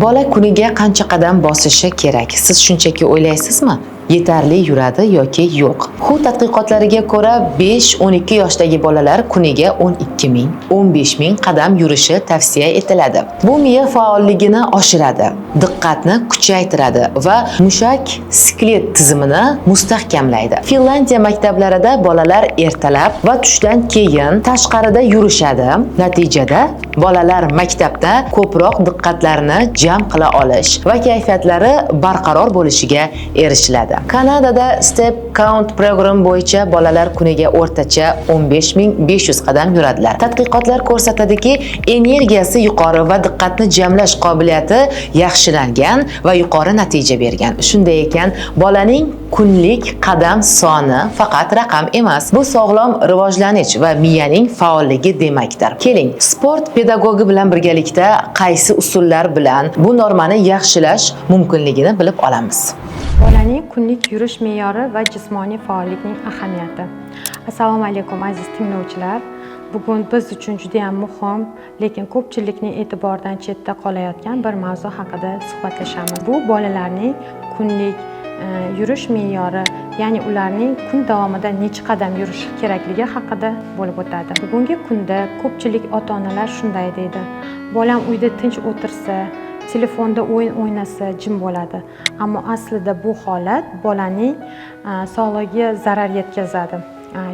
Bola kuniga qancha qadam bosishi kerak? Siz shunchaki o'ylaysizmi? Yetarli yuradi yoki yo'q? WHO tadqiqotlariga ko'ra 5-12 yoshdagi bolalar kuniga 12 ming, 15 ming qadam yurishi tavsiya etiladi. Bu miya faolligini oshiradi, diqqatni kuchaytiradi va mushak skelet tizimini mustahkamlaydi. Finlandiya maktablarida bolalar ertalab va tushdan keyin tashqarida yurishadi. Natijada bolalar maktabda ko'proq diqqatlarini jam qila olish va kayfiyatlari barqaror bo'lishiga erishiladi. Kanadada Step Count program bo'yicha bolalar kuniga o'rtacha 15.500 qadam yuradilar. Tadqiqotlar ko'rsatadiki, energiyasi yuqori va diqqatni jamlash qobiliyati yaxshilangan va yuqori natija bergan. Shunday ekan, bolaning kunlik qadam soni faqat raqam emas, bu sog'lom rivojlanish va miyaning faolligi demakdir. Keling, sport pedagogi bilan birgalikda qaysi usullar bilan bu normani yaxshilash mumkinligini bilib olamiz. Bolaning kunlik yurish me'yori va jismoniy faollikning ahamiyati. Assalomu alaykum aziz tinglovchilar. Bugun biz uchun juda ham muhim, lekin ko'pchilikning e'tiboridan chetda qolayotgan bir mavzu haqida suhbatlashamiz. Bu bolalarning kunlik yurish me'yori, ya'ni ularning kun davomida necha qadam yurishi kerakligi haqida bo'lib o'tadi. Bugungi kunda ko'pchilik ota-onalar shunday deydi: bolam uyda tinch o'tirsa, telefonda o'yin o'ynasa jim bo'ladi. Ammo aslida bu holat bolaning sog'lig'iga zarar yetkazadi.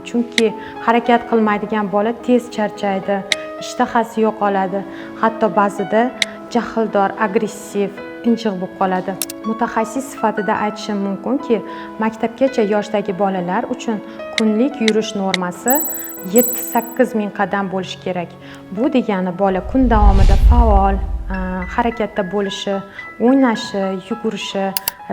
Chunki harakat qilmaydigan bola tez charchaydi, ishtahasi yo'qoladi, hatto ba'zida jahldor, agressiv, injiq bo'lib qoladi. Mutaxassis sifatida aytishim mumkinki, maktabgacha yoshdagi bolalar uchun kunlik yurish normasi 7-8 ming qadam bo'lishi kerak. Bu degani bola kun davomida faol harakatda bo'lishi, o'ynashi, yugurishi,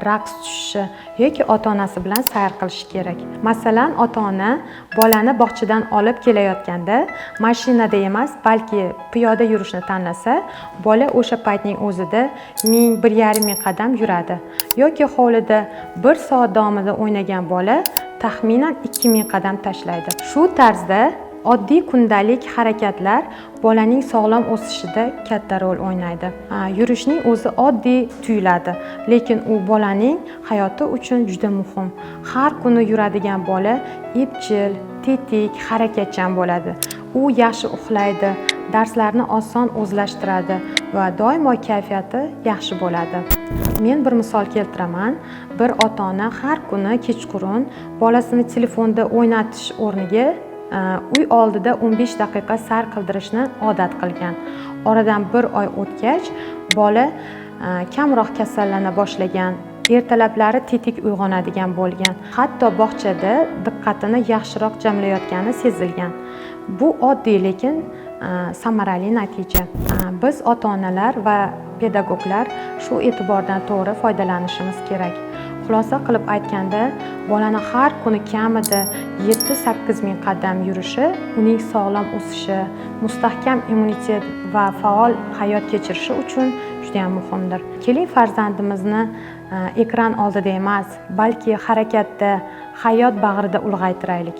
raqs tushishi yoki ota-onasi bilan sayr qilishi kerak. Masalan, ota-ona bolani bog'chadan olib kelayotganda mashinada emas, balki piyoda yurishni tanlasa, bola o'sha paytning o'zida 1000-1,5 ming qadam yuradi. Yoki hovlida 1 soat davomida o'ynagan bola taxminan 2000 qadam tashlaydi. Shu tarzda oddiy kundalik harakatlar bolaning sog'lom o'sishida katta rol o'ynaydi. Yurishning o'zi oddiy tuyuladi, lekin u bolaning hayoti uchun juda muhim. Har kuni yuradigan bola epchil, tetik, harakatchan bo'ladi. U yaxshi uxlaydi, darslarni oson o'zlashtiradi va doimo kayfiyati yaxshi bo'ladi. Men bir misol keltiraman. Bir ota-ona har kuni kechqurun bolasini telefonda o'ynatish o'rniga uy oldida 15 daqiqa sayr qildirishni odat qilgan. Oradan 1 oy o'tgach, bola kamroq kasallana boshlagan, ertalablari tetik uyg'onadigan bo'lgan. Hatto bog'chada diqqatini yaxshiroq jamlayotgani sezilgan. Bu oddiy, lekin samarali natija. Biz ota-onalar va pedagoglar shu e'tibordan to'g'ri foydalanishimiz kerak. Xulosa qilib aytganda, bolani har kuni kamida 7-8 ming qadam yurishi uning sog'lom o'sishi, mustahkam immunitet va faol hayot kechirishi uchun juda ham muhimdir. Keling, farzandimizni ekran oldida emas, balki harakatda, hayot bag'rida ulg'aytiraylik.